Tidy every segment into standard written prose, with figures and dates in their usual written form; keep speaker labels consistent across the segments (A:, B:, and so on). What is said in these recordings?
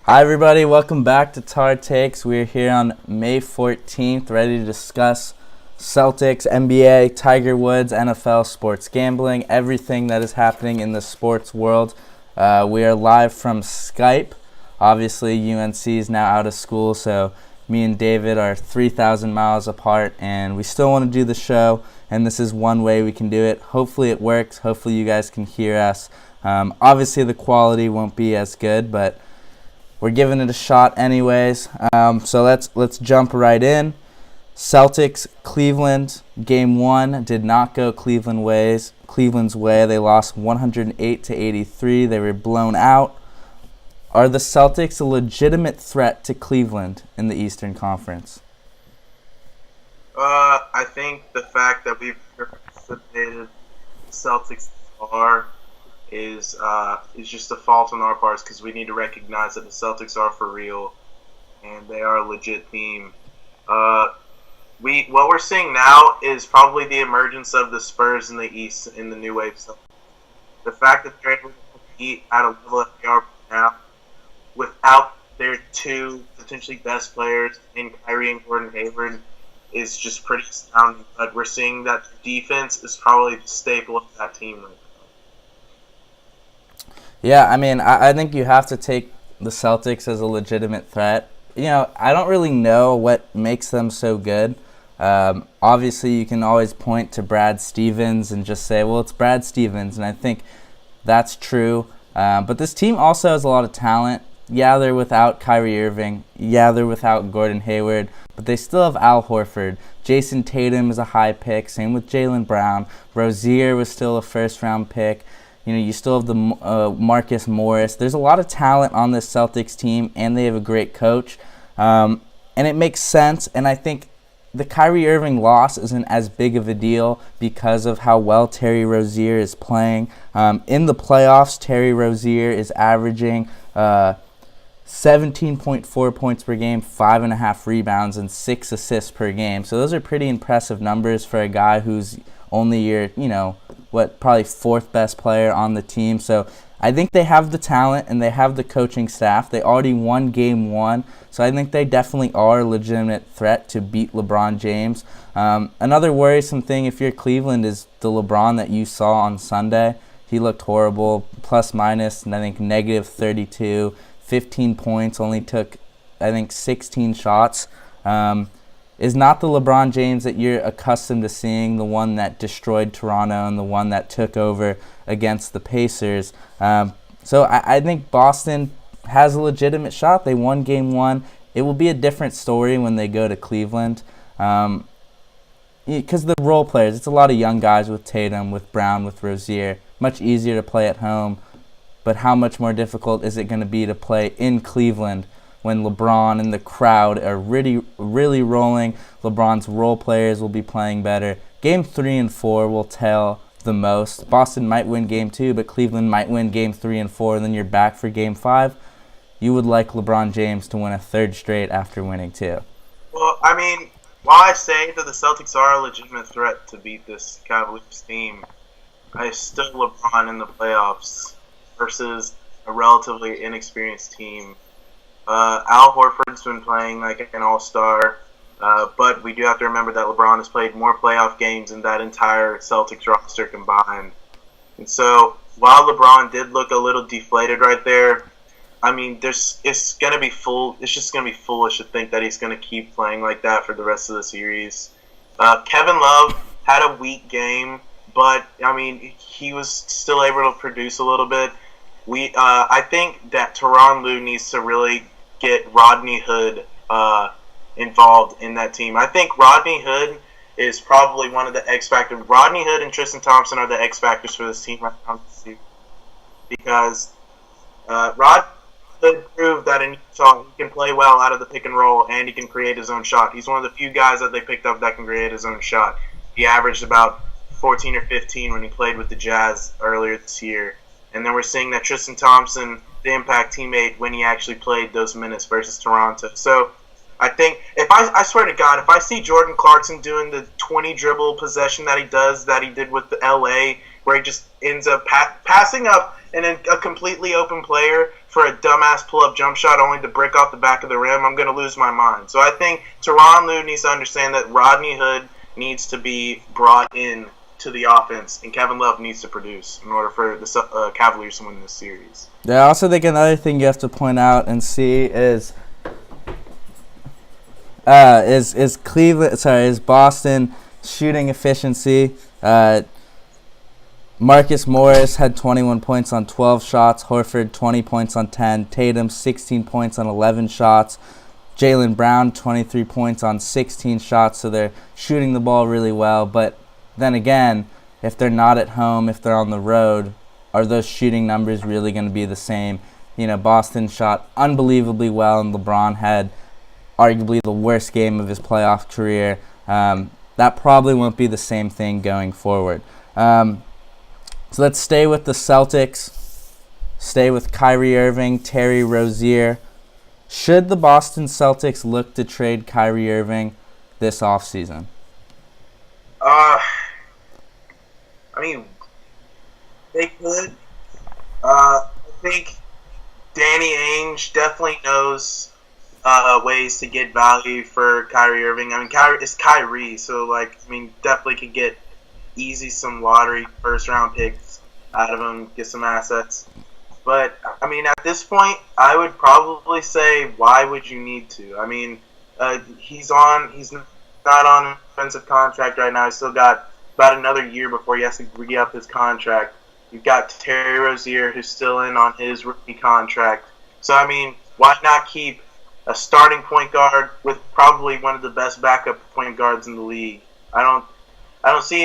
A: Hi everybody, welcome back to Tar Takes. We're here on May 14th, ready to discuss Celtics, NBA, Tiger Woods, NFL, sports gambling, everything that is happening in the sports world. We are live from Skype. Obviously, UNC is now out of school, so me and David are 3,000 miles apart, and we still want to do the show, and this is one way we can do it. Hopefully it works. Hopefully you guys can hear us. Obviously the quality won't be as good, but we're giving it a shot anyways. So let's jump right in. Celtics, Cleveland, Game 1 did not go Cleveland's way. They lost 108-83. They were blown out. Are the Celtics a legitimate threat to Cleveland in the Eastern Conference?
B: I think the fact that we've participated the Celtics are is just a fault on our parts, because we need to recognize that the Celtics are for real and they are a legit team. What we're seeing now is probably the emergence of the Spurs in the East in the new wave. So the fact that they're able to compete at a level that they are now without their two potentially best players in Kyrie and Gordon Hayward is just pretty astounding. But we're seeing that the defense is probably the staple of that team right now.
A: Yeah, I mean, I think you have to take the Celtics as a legitimate threat. You know, I don't really know what makes them so good. Obviously, you can always point to Brad Stevens and just say, well, it's Brad Stevens, and I think that's true. But this team also has a lot of talent. Yeah, they're without Kyrie Irving. Yeah, they're without Gordon Hayward. But they still have Al Horford. Jason Tatum is a high pick. Same with Jaylen Brown. Rozier was still a first-round pick. You know, you still have the Marcus Morris. There's a lot of talent on this Celtics team, and they have a great coach. And it makes sense. And I think the Kyrie Irving loss isn't as big of a deal because of how well Terry Rozier is playing. In the playoffs, Terry Rozier is averaging 17.4 points per game, 5.5 rebounds, and 6 assists per game. So those are pretty impressive numbers for a guy who's only your, probably fourth best player on the team. So I think they have the talent and they have the coaching staff. They already won Game 1, so I think they definitely are a legitimate threat to beat LeBron James. Another worrisome thing if you're Cleveland is the LeBron that you saw on Sunday. He looked horrible, plus minus, and I think negative 32, 15 points, only took, 16 shots. Is not the LeBron James that you're accustomed to seeing, the one that destroyed Toronto and the one that took over against the Pacers. So I think Boston has a legitimate shot. They won Game 1. It will be a different story when they go to Cleveland. Because the role players, it's a lot of young guys with Tatum, with Brown, with Rozier. Much easier to play at home. But how much more difficult is it going to be to play in Cleveland when LeBron and the crowd are really, really rolling? LeBron's role players will be playing better. Game 3 and 4 will tell the most. Boston might win Game 2, but Cleveland might win Game 3 and 4, and then you're back for Game 5. You would like LeBron James to win a third straight after winning 2.
B: Well, while I say that the Celtics are a legitimate threat to beat this Cavaliers team, I still LeBron in the playoffs versus a relatively inexperienced team. Al Horford's been playing like an all-star, but we do have to remember that LeBron has played more playoff games than that entire Celtics roster combined. And so, while LeBron did look a little deflated right there, it's just gonna be foolish to think that he's gonna keep playing like that for the rest of the series. Kevin Love had a weak game, but he was still able to produce a little bit. I think that Tyronn Lue needs to really get Rodney Hood involved in that team. I think Rodney Hood is probably one of the X factors. Rodney Hood and Tristan Thompson are the X factors for this team right now, because Rodney Hood proved that in Utah he can play well out of the pick and roll and he can create his own shot. He's one of the few guys that they picked up that can create his own shot. He averaged about 14 or 15 when he played with the Jazz earlier this year. And then we're seeing that Tristan Thompson, the impact teammate, when he actually played those minutes versus Toronto. So I think, I swear to God, if I see Jordan Clarkson doing the 20 dribble possession that he did with the LA, where he just ends up passing up and then a completely open player for a dumbass pull-up jump shot only to break off the back of the rim, I'm going to lose my mind. So I think Tyronn Lue needs to understand that Rodney Hood needs to be brought in to the offense, and Kevin Love needs to produce in order for the Cavaliers to win this series.
A: Yeah, I also think another thing you have to point out and see is Boston shooting efficiency. Marcus Morris had 21 points on 12 shots. Horford, 20 points on 10. Tatum, 16 points on 11 shots. Jaylen Brown, 23 points on 16 shots. So they're shooting the ball really well. But then again, if they're not at home, if they're on the road, are those shooting numbers really going to be the same? You know, Boston shot unbelievably well, and LeBron had arguably the worst game of his playoff career. That probably won't be the same thing going forward. So let's stay with the Celtics. Stay with Kyrie Irving, Terry Rozier. Should the Boston Celtics look to trade Kyrie Irving this offseason?
B: I mean, they could. I think Danny Ainge definitely knows ways to get value for Kyrie Irving. I mean, it's Kyrie, so definitely could get easy some lottery first round picks out of him, get some assets. But I mean, at this point, I would probably say, why would you need to? I mean, he's not on an expensive contract right now. He's still got about another year before he has to re-up his contract. You've got Terry Rozier, who's still in on his rookie contract. So I mean, why not keep a starting point guard with probably one of the best backup point guards in the league? I don't see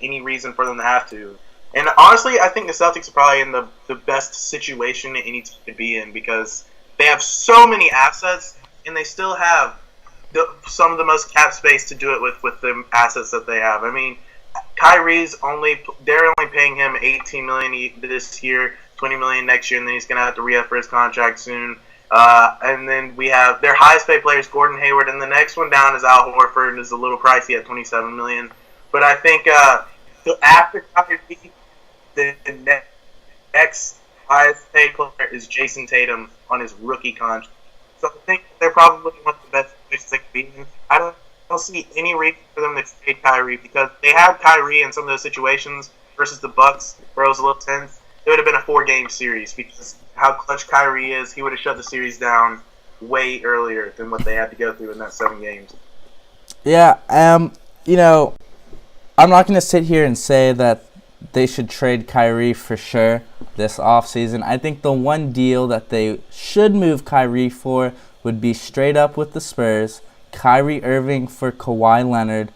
B: any reason for them to have to. And honestly, I think the Celtics are probably in the best situation any team could be in, because they have so many assets and they still have some of the most cap space to do it with the assets that they have. I mean, they're only paying him $18 million this year, $20 million next year, and then he's going to have to re-up for his contract soon. And then we have their highest paid players, Gordon Hayward, and the next one down is Al Horford, and is a little pricey at $27 million. But I think after Kyrie, the next highest paid player is Jason Tatum on his rookie contract. So I think they're probably one of the best places they could be in. I don't see any reason for them to trade Kyrie, because they have Kyrie in some of those situations versus the Bucks, where it was a little tense. It would have been a 4-game series, because how clutch Kyrie is, he would have shut the series down way earlier than what they had to go through in that 7 games.
A: Yeah, you know, I'm not going to sit here and say that they should trade Kyrie for sure this offseason. I think the one deal that they should move Kyrie for would be straight up with the Spurs, Kyrie Irving for Kawhi Leonard.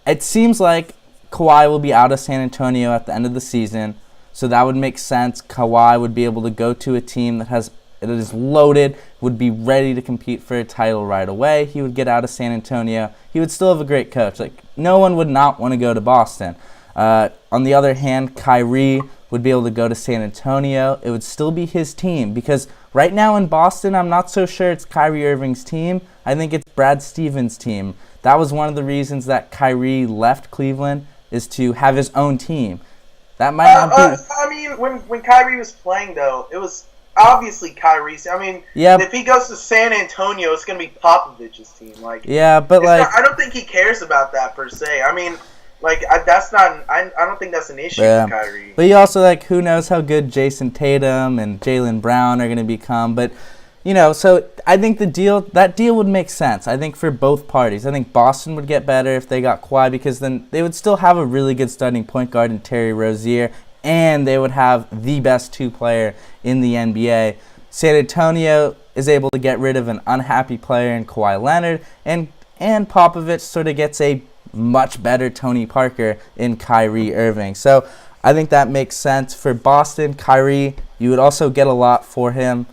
A: It seems like Kawhi will be out of San Antonio at the end of the season, so that would make sense. Kawhi would be able to go to a team that is loaded, would be ready to compete for a title right away. He would get out of San Antonio. He would still have a great coach. No one would not want to go to Boston. On the other hand, Kyrie would be able to go to San Antonio. It would still be his team, because right now in Boston, I'm not so sure it's Kyrie Irving's team. I think it's Brad Stevens' team. That was one of the reasons that Kyrie left Cleveland, is to have his own team. That might not be...
B: I mean, when Kyrie was playing, though, it was obviously Kyrie's. I mean, if he goes to San Antonio, it's going to be Popovich's team. I don't think he cares about that per se. I mean, that's not... I don't think that's an issue with Kyrie.
A: But you also, who knows how good Jason Tatum and Jaylen Brown are going to become. But, so I think that deal would make sense, I think, for both parties. I think Boston would get better if they got Kawhi, because then they would still have a really good starting point guard in Terry Rozier, and they would have the best 2-player in the NBA. San Antonio is able to get rid of an unhappy player in Kawhi Leonard, and Popovich sort of gets a much better Tony Parker in Kyrie Irving. So I think that makes sense. For Boston, Kyrie, you would also get a lot for him.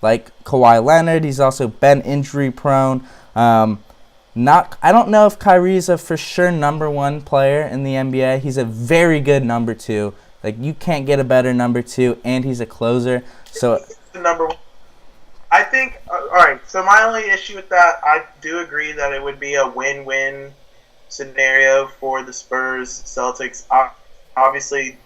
A: Like Kawhi Leonard, he's also been injury prone. I don't know if Kyrie's a for sure number 1 player in the NBA. He's a very good number 2. You can't get a better number 2, and he's a closer. So
B: the number 1. I think. All right. So my only issue with that, I do agree that it would be a win-win scenario for the Spurs, Celtics. Obviously,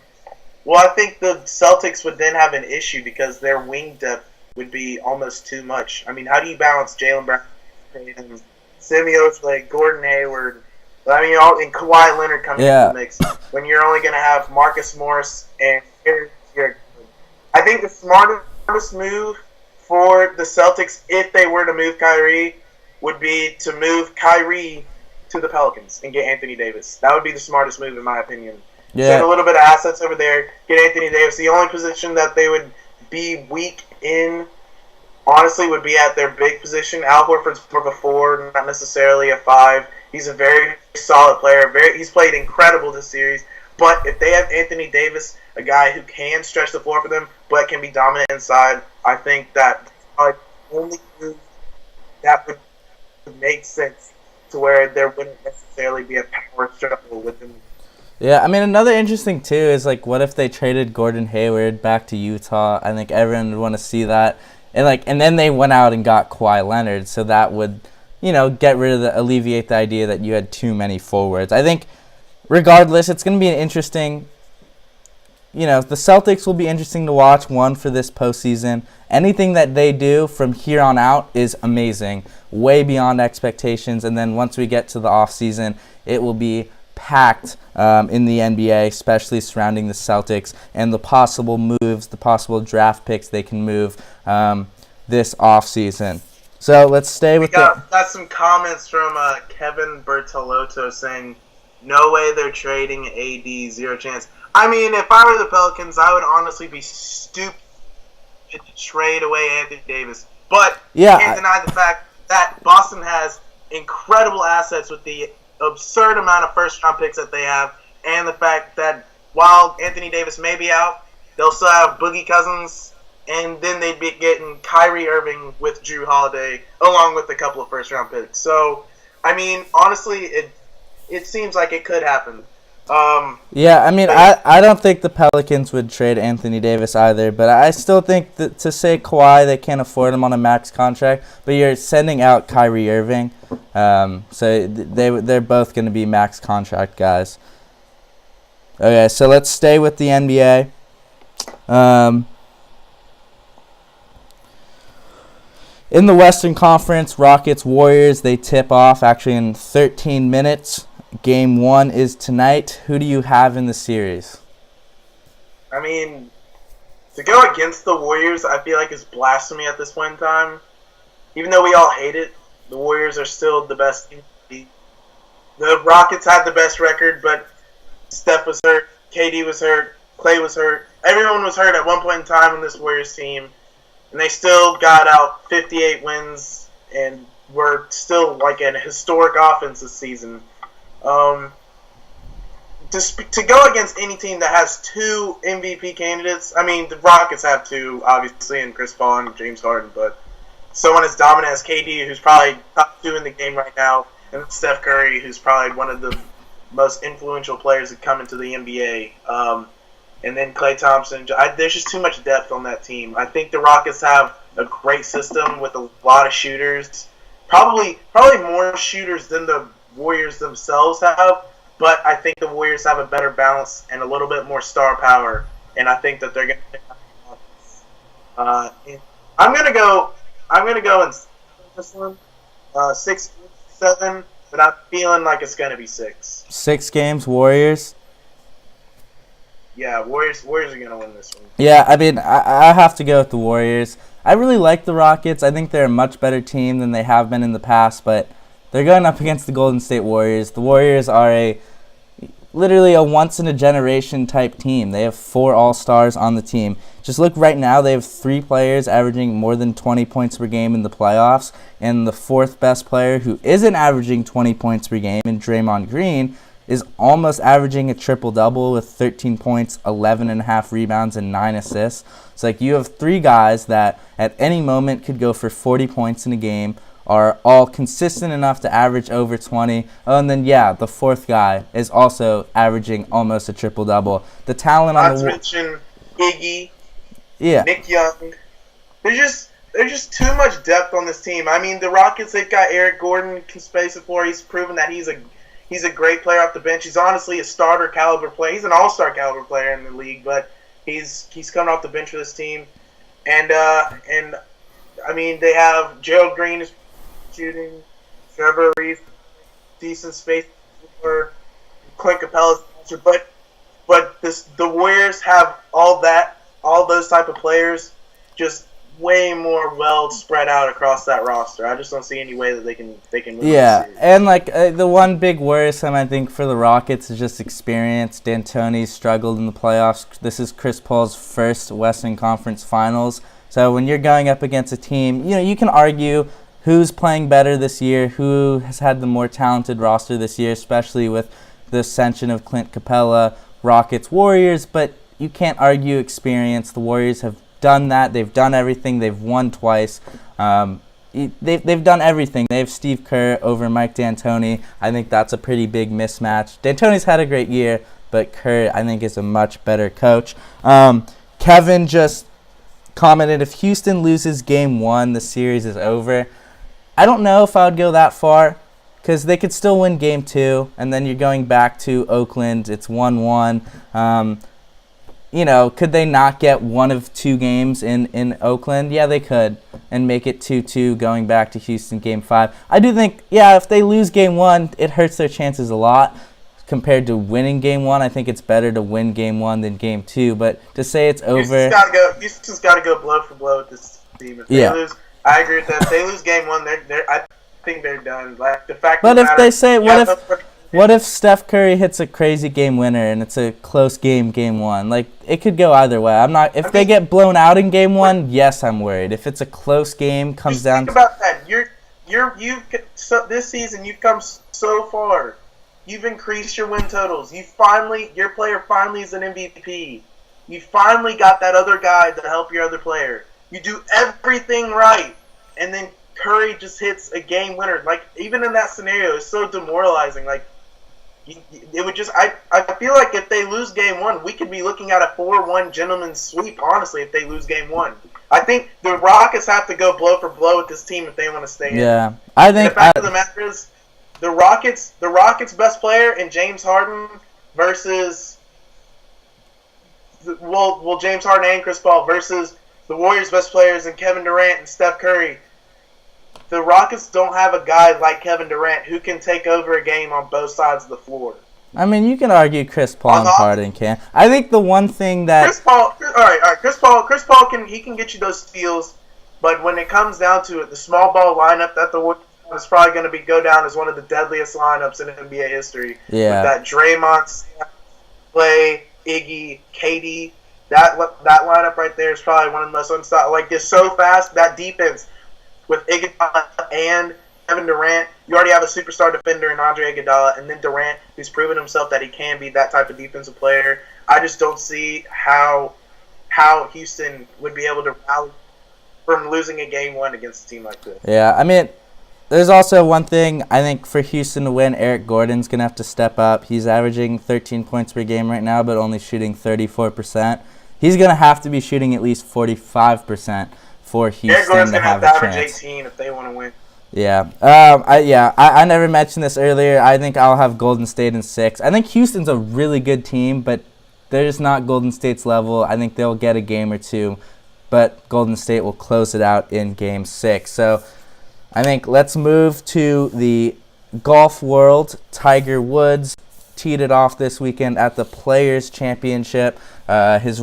B: Well, I think the Celtics would then have an issue because their wing depth would be almost too much. I mean, how do you balance Jaylen Brown, Tatum, Semio's like Gordon Hayward? I mean, and Kawhi Leonard coming into the mix when you're only going to have Marcus Morris and I think the smartest move for the Celtics, if they were to move Kyrie, would be to move Kyrie to the Pelicans and get Anthony Davis. That would be the smartest move, in my opinion.
A: Yeah.
B: Send a little bit of assets over there, get Anthony Davis. The only position that they would be weak in, honestly, would be at their big position. Al Horford's more of a 4, not necessarily a 5. He's a very solid player. He's played incredible this series. But if they have Anthony Davis, a guy who can stretch the floor for them, but can be dominant inside, I think that the only move that would make sense to where there wouldn't necessarily be a power struggle with them.
A: Yeah, I mean, another interesting, too, is, like, what if they traded Gordon Hayward back to Utah? I think everyone would want to see that. And then they went out and got Kawhi Leonard, so that would, alleviate the idea that you had too many forwards. I think, regardless, it's going to be an interesting, the Celtics will be interesting to watch, for this postseason. Anything that they do from here on out is amazing, way beyond expectations. And then once we get to the offseason, it will be packed in the NBA, especially surrounding the Celtics and the possible moves, the possible draft picks they can move this offseason. So let's stay with
B: got some comments from Kevin Bertolotto saying, no way they're trading AD, 0 chance. I mean, if I were the Pelicans, I would honestly be stupid to trade away Anthony Davis. But you can't deny the fact that Boston has incredible assets with the absurd amount of first-round picks that they have, and the fact that while Anthony Davis may be out, they'll still have Boogie Cousins, and then they'd be getting Kyrie Irving with Drew Holiday, along with a couple of first-round picks. So, I mean, honestly, it seems like it could happen.
A: I don't think the Pelicans would trade Anthony Davis either, but I still think that to say Kawhi, they can't afford him on a max contract, but you're sending out Kyrie Irving, so they're both going to be max contract guys. Okay, so let's stay with the NBA. In the Western Conference, Rockets-Warriors, they tip off actually in 13 minutes. Game 1 is tonight. Who do you have in the series?
B: I mean, to go against the Warriors, I feel like is blasphemy at this point in time. Even though we all hate it, the Warriors are still the best team in the league. The Rockets had the best record, but Steph was hurt, KD was hurt, Klay was hurt. Everyone was hurt at one point in time on this Warriors team, and they still got out 58 wins and were still like an historic offense this season. To go against any team that has 2 MVP candidates, I mean, the Rockets have 2, obviously, and Chris Paul and James Harden, but someone as dominant as KD, who's probably top 2 in the game right now, and Steph Curry, who's probably one of the most influential players that come into the NBA, and then Klay Thompson. There's just too much depth on that team. I think the Rockets have a great system with a lot of shooters, probably more shooters than the Warriors themselves have, but I think the Warriors have a better balance and a little bit more star power, and I think that they're going to. I'm gonna go in this one, 6-7, but I'm feeling like it's gonna be 6.
A: 6 games, Warriors.
B: Yeah, Warriors are gonna win this one.
A: Yeah, I mean, I have to go with the Warriors. I really like the Rockets. I think they're a much better team than they have been in the past, but they're going up against the Golden State Warriors. The Warriors are literally a once-in-a-generation type team. They have 4 All-Stars on the team. Just look right now, they have 3 players averaging more than 20 points per game in the playoffs, and the 4th best player who isn't averaging 20 points per game, in Draymond Green, is almost averaging a triple-double with 13 points, 11.5 rebounds, and 9 assists. It's like you have 3 guys that at any moment could go for 40 points in a game, are all consistent enough to average over 20. Oh, and then, the 4th guy is also averaging almost a triple-double. The talent on the...
B: Not to mention Iggy, Nick Young. There's just too much depth on this team. I mean, the Rockets, they've got Eric Gordon can space the floor. He's proven that he's a great player off the bench. He's honestly a starter caliber player. He's an all-star caliber player in the league, but He's coming off the bench for this team, and I mean they have Gerald Green is shooting, Trevor Reeves, decent space for Clint Capella's, but the Warriors have all those type of players, just way more well spread out across that roster. I just don't see any way that they can win.
A: Yeah, and like the one big worrisome I think for the Rockets is just experience. D'Antoni's struggled in the playoffs. This is Chris Paul's first Western Conference Finals. So when you're going up against a team, you can argue who's playing better this year, who has had the more talented roster this year, especially with the ascension of Clint Capella, Rockets, Warriors, but you can't argue experience. The Warriors have done that. They've done everything. They've won twice. They've done everything. They have Steve Kerr over Mike D'Antoni. I think that's a pretty big mismatch. D'Antoni's had a great year, but Kerr, I think, is a much better coach. Kevin just commented, if Houston loses game 1, the series is over. I don't know if I would go that far because they could still win game 2, and then you're going back to Oakland. It's 1-1. Could they not get one of 2 games in Oakland? Yeah, they could, and make it 2-2 going back to Houston game 5. I do think, if they lose game 1, it hurts their chances a lot compared to winning game 1. I think it's better to win game 1 than game 2, but to say it's over...
B: Houston's got to go blow for blow with this team. If they lose, I agree with that. If they lose game 1, I think they're done. Like, the fact
A: but if they say, what if Steph Curry hits a crazy game winner and it's a close game 1? Like, it could go either way. If they get blown out in game 1, yes, I'm worried. If it's a close game, comes down.
B: Think about that. This season you've come so far. You've increased your win totals. Your player finally is an MVP. You finally got that other guy to help your other player. You do everything right, and then Curry just hits a game winner. Like, even in that scenario, it's so demoralizing. Like, it would just. I feel like if they lose game 1, we could be looking at a 4-1 gentleman's sweep. Honestly, if they lose game 1, I think the Rockets have to go blow for blow with this team if they want to stay in.
A: Yeah, I think.
B: And the fact of the matter is, the Rockets' best player in James Harden versus James Harden and Chris Paul versus the Warriors' best players in Kevin Durant and Steph Curry. The Rockets don't have a guy like Kevin Durant who can take over a game on both sides of the floor.
A: I mean, you can argue Chris Paul and Harden can. I think the one thing that
B: Chris Paul, Chris Paul can get you those steals, but when it comes down to it, the small ball lineup that the Warriors is probably going to go down as one of the deadliest lineups in NBA history.
A: Yeah.
B: With that Draymond, Clay, Iggy, KD, that lineup right there is probably one of the most unstoppable. Like, it's so fast. That defense with Iguodala and Kevin Durant, you already have a superstar defender in Andre Iguodala, and then Durant, who's proven himself that he can be that type of defensive player. I just don't see how Houston would be able to rally from losing a game 1 against a team like this.
A: Yeah, I mean, there's also one thing, I think for Houston to win, Eric Gordon's going to have to step up. He's averaging 13 points per game right now, but only shooting 34%. He's going to have to be shooting at least 45% for Houston to have a chance.
B: Average 18 if they want to win.
A: Yeah. I never mentioned this earlier. I think I'll have Golden State in 6. I think Houston's a really good team, but they're just not Golden State's level. I think they'll get a game or 2, but Golden State will close it out in game 6. So I think let's move to the golf world. Tiger Woods teed it off this weekend at the Players Championship. His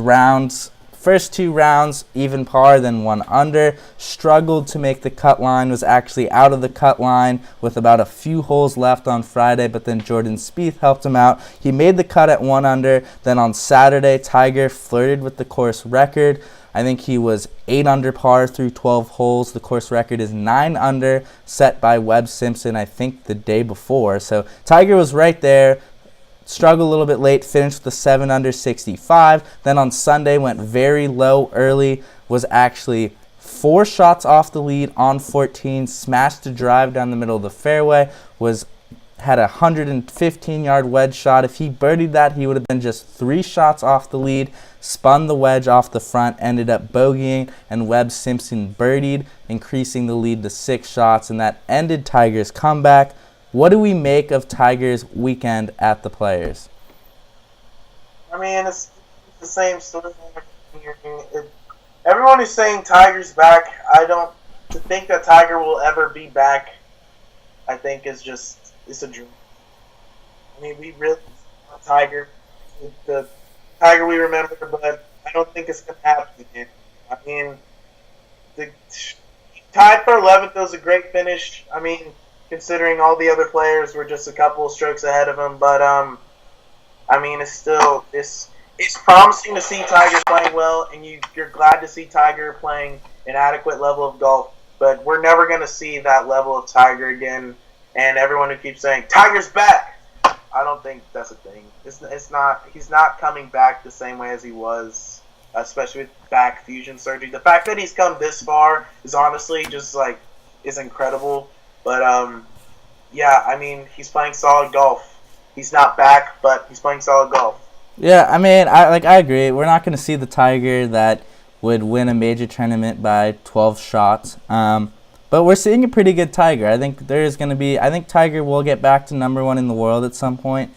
A: first 2 rounds, even par, then 1 under. Struggled to make the cut line, was actually out of the cut line with about a few holes left on Friday, but then Jordan Spieth helped him out. He made the cut at 1 under. Then on Saturday, Tiger flirted with the course record. I think he was 8 under par through 12 holes. The course record is 9 under, set by Webb Simpson, I think, the day before. So Tiger was right there. Struggled a little bit late, finished with a 7 under 65. Then on Sunday went very low early, was actually 4 shots off the lead on 14, smashed a drive down the middle of the fairway, had a 115-yard wedge shot. If he birdied that, he would have been just 3 shots off the lead, spun the wedge off the front, ended up bogeying, and Webb Simpson birdied, increasing the lead to 6 shots, and that ended Tiger's comeback. What do we make of Tiger's weekend at the Players?
B: I mean, it's the same story. Everyone is saying Tiger's back. To think that Tiger will ever be back, I think it's a dream. I mean, we really want Tiger, the Tiger we remember, but I don't think it's going to happen again. I mean, the tied for 11th was a great finish. I mean, considering all the other players were just a couple of strokes ahead of him, but I mean, it's promising to see Tiger playing well, and you're glad to see Tiger playing an adequate level of golf. But we're never going to see that level of Tiger again. And everyone who keeps saying Tiger's back, I don't think that's a thing. It's not. He's not coming back the same way as he was, especially with back fusion surgery. The fact that he's come this far is honestly just is incredible. But yeah, I mean, he's playing solid golf. He's not back, but he's playing solid golf.
A: Yeah, I mean, I agree. We're not going to see the Tiger that would win a major tournament by 12 shots. But we're seeing a pretty good Tiger. I think Tiger will get back to number one in the world at some point.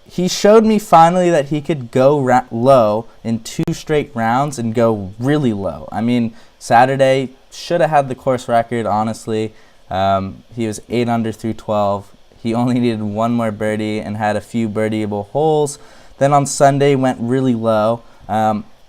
A: He showed me finally that he could go low in 2 straight rounds and go really low. I mean, Saturday should have had the course record, honestly. He was 8 under through 12. He only needed one more birdie and had a few birdieable holes. Then on Sunday went really low.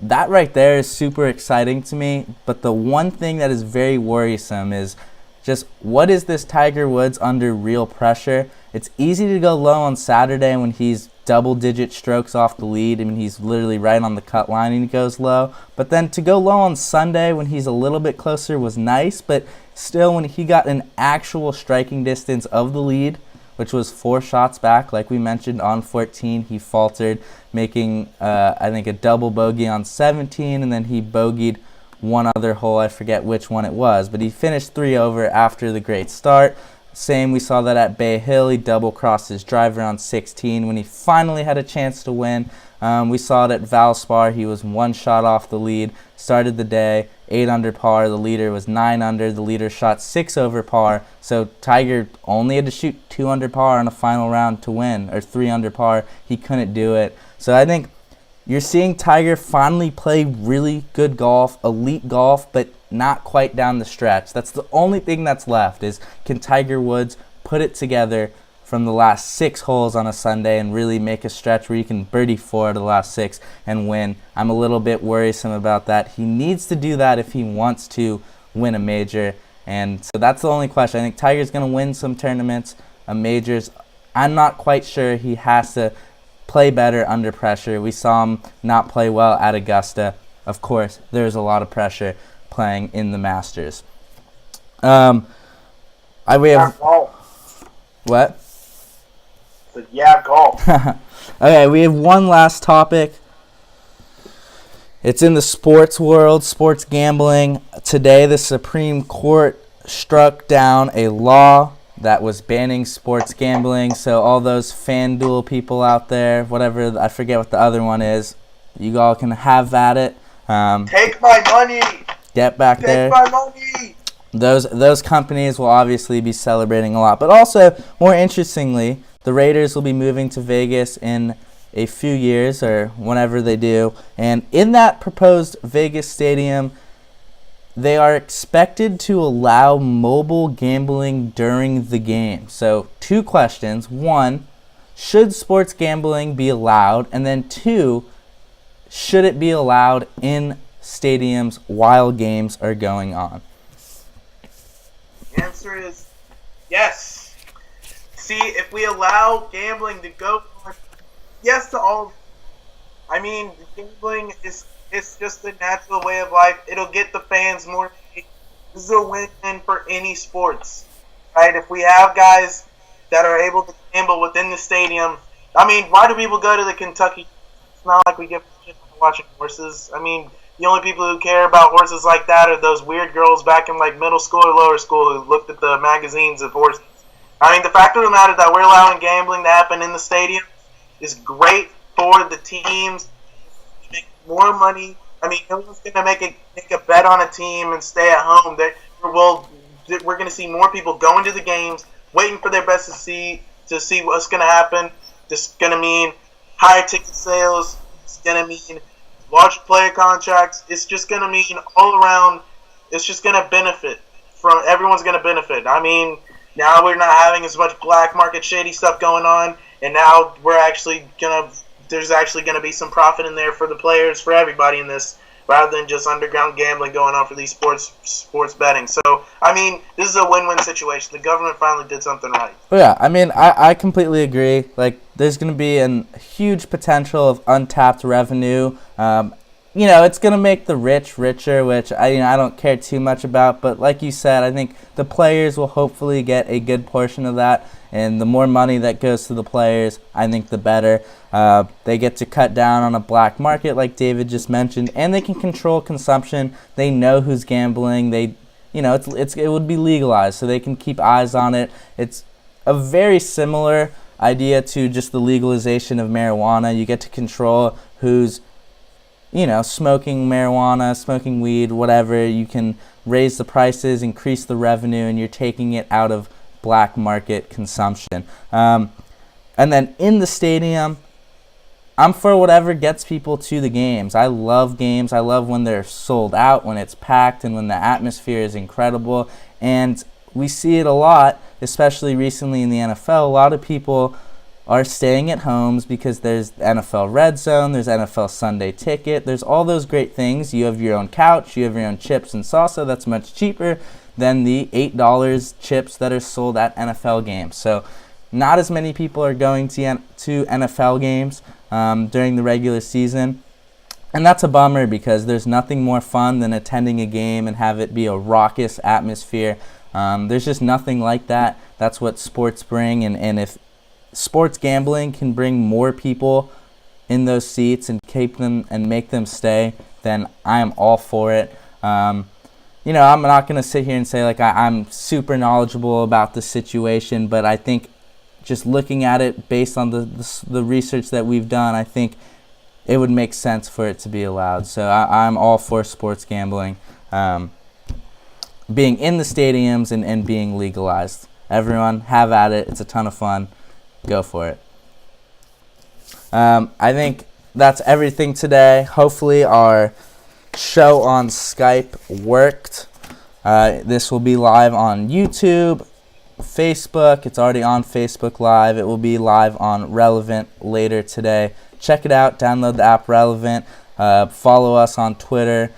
A: That right there is super exciting to me, but the one thing that is very worrisome is just what is this Tiger Woods under real pressure? It's easy to go low on Saturday when he's double-digit strokes off the lead. I mean, he's literally right on the cut line and he goes low. But then to go low on Sunday when he's a little bit closer was nice, but still when he got an actual striking distance of the lead, which was 4 shots back, like we mentioned on 14, he faltered, making, I think, a double bogey on 17, and then he bogeyed one other hole. I forget which one it was, but he finished 3 over after the great start. Same, we saw that at Bay Hill. He double-crossed his driver on 16 when he finally had a chance to win. We saw it at Valspar. He was 1 shot off the lead, started the day 8 under par. The leader was 9 under. The leader shot 6 over par. So Tiger only had to shoot 2 under par on a final round to win, or 3 under par. He couldn't do it. So I think you're seeing Tiger finally play really good golf, elite golf, but not quite down the stretch. That's the only thing that's left is can Tiger Woods put it together from the last 6 holes on a Sunday and really make a stretch where you can birdie 4 out of the last 6 and win. I'm a little bit worrisome about that. He needs to do that if he wants to win a major. And so that's the only question. I think Tiger's going to win some tournaments, majors. I'm not quite sure. He has to play better under pressure. We saw him not play well at Augusta. Of course, there's a lot of pressure playing in the Masters. We have what?
B: Yeah, golf.
A: Okay, we have one last topic. It's in the sports world, sports gambling. Today, the Supreme Court struck down a law that was banning sports gambling. So all those FanDuel people out there, whatever, I forget what the other one is, you all can have at it.
B: Take my money.
A: Get back there.
B: Take my money.
A: Those companies will obviously be celebrating a lot. But also, more interestingly, the Raiders will be moving to Vegas in a few years or whenever they do. And in that proposed Vegas stadium, they are expected to allow mobile gambling during the game. So 2 questions. 1, should sports gambling be allowed? And then 2, should it be allowed in stadiums while games are going on?
B: The answer is yes. See, if we allow gambling to go on, yes to all. I mean, gambling is just the natural way of life. It'll get the fans more. This is a win-win for any sports, right? If we have guys that are able to gamble within the stadium, I mean, why do people go to the Kentucky? It's not like we get watching horses. I mean, the only people who care about horses like that are those weird girls back in like middle school or lower school who looked at the magazines of horses. I mean, the fact of the matter that we're allowing gambling to happen in the stadium is great for the teams to make more money. I mean, no one's going to make a bet on a team and stay at home. We're going to see more people going to the games, waiting for their best to see what's going to happen. This is going to mean higher ticket sales, It's going to mean large player contracts. It's just going to mean all around. It's just going to benefit from everyone's going to benefit. I mean, now we're not having as much black market shady stuff going on, and now there's actually going to be some profit in there for the players, for everybody in this, rather than just underground gambling going on for these sports betting. So, I mean, this is a win-win situation. The government finally did something right.
A: Yeah, I mean, I completely agree. Like, there's going to be a huge potential of untapped revenue. It's going to make the rich richer, which I don't care too much about. But like you said, I think the players will hopefully get a good portion of that. And the more money that goes to the players, I think the better. They get to cut down on a black market, like David just mentioned, and they can control consumption. They know who's gambling. It would be legalized, so they can keep eyes on it. It's a very similar idea to just the legalization of marijuana. You get to control who's smoking marijuana, smoking weed, whatever. You can raise the prices, increase the revenue, and you're taking it out of black market consumption. And then in the stadium, I'm for whatever gets people to the games. I love games. I love when they're sold out, when it's packed, and when the atmosphere is incredible. And we see it a lot, especially recently in the NFL. A lot of people are staying at homes because there's NFL Red Zone, there's NFL Sunday Ticket, there's all those great things. You have your own couch, you have your own chips and salsa that's much cheaper than the $8 chips that are sold at NFL games. So not as many people are going to NFL games during the regular season. And that's a bummer because there's nothing more fun than attending a game and have it be a raucous atmosphere. There's just nothing like that. That's what sports bring. And if sports gambling can bring more people in those seats and keep them and make them stay, then I am all for it. I'm not going to sit here and say like I'm super knowledgeable about the situation, but I think just looking at it based on the research that we've done, I think it would make sense for it to be allowed. So I'm all for sports gambling being in the stadiums and being legalized. Everyone, have at it. It's a ton of fun. Go for it. I think that's everything today. Hopefully our show on Skype worked. This will be live on YouTube, Facebook. It's already on Facebook Live. It will be live on Relevnt later today. Check it out. Download the app Relevnt. Follow us on Twitter,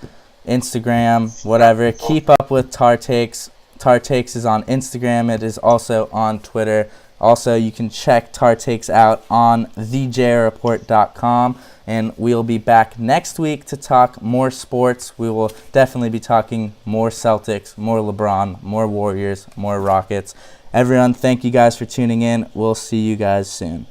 A: Instagram, whatever. Keep up with Tar Takes. Tar Takes is on Instagram. It is also on Twitter. Also, you can check Tar Takes out on thejreport.com, and we'll be back next week to talk more sports. We will definitely be talking more Celtics, more LeBron, more Warriors, more Rockets. Everyone, thank you guys for tuning in. We'll see you guys soon.